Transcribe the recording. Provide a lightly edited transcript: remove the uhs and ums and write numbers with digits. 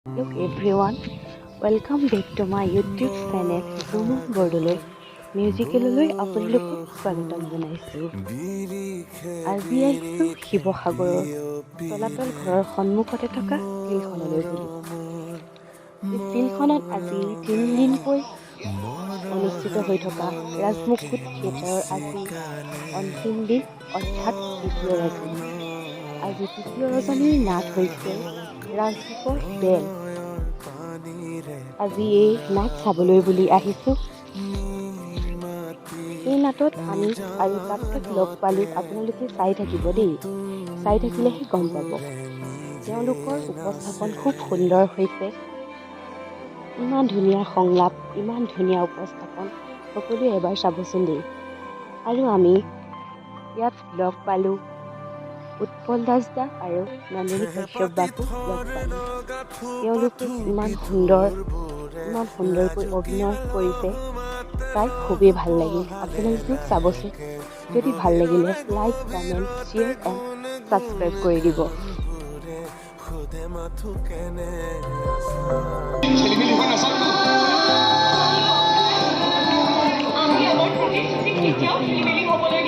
Hello everyone, welcome back to my YouTube channel Zoom Bordoloi মিউজিকেললৈ আপোনালোকক স্বাগতম জনাইছোঁ। আজি আহিছোঁ শিৱসাগৰৰ তলাতল ঘৰৰ সন্মুখতে থকা ফিল্ডখনলৈ বুলি। এই ফিল্ডখনত আজি 3 দিনকৈ অনুষ্ঠিত হৈ থকা ৰাজমুকুট থিয়েটাৰৰ আজি অন্তিম দিন অৰ্থাৎ তৃতীয় ৰজনী। আজি তৃতীয় ৰজনীৰ নাট হৈছে ৰাজদীপৰ বেল। আজি এই নাট চাবলৈ বুলি আহিছোঁ। এই নাটত আমি আৰু কাক কাক লগ পালোঁ আপোনালোকে চাই থাকিব দেই, চাই থাকিলেহে গম পাব। তেওঁলোকৰ উপস্থাপন খুব সুন্দৰ হৈছে। ইমান ধুনীয়া সংলাপ, ইমান ধুনীয়া উপস্থাপন, সকলোৱে এবাৰ চাবচোন দেই। আৰু আমি ইয়াত লগ পালোঁ উৎপল দাসদা আৰু নন্দিনী কাশ্যপ বাকো লগ পালোঁ। তেওঁলোকে ইমান সুন্দৰকৈ অভিনয় কৰিছে, চাই খুবেই ভাল লাগিল। আপোনালোকেও চাবচোন। যদি ভাল লাগিলে like, comment, share and subscribe কৰি দিব। আমি আমাৰ প্ৰতিশ্ৰুতি কেতিয়াও খেলিমেলি হ'বলৈ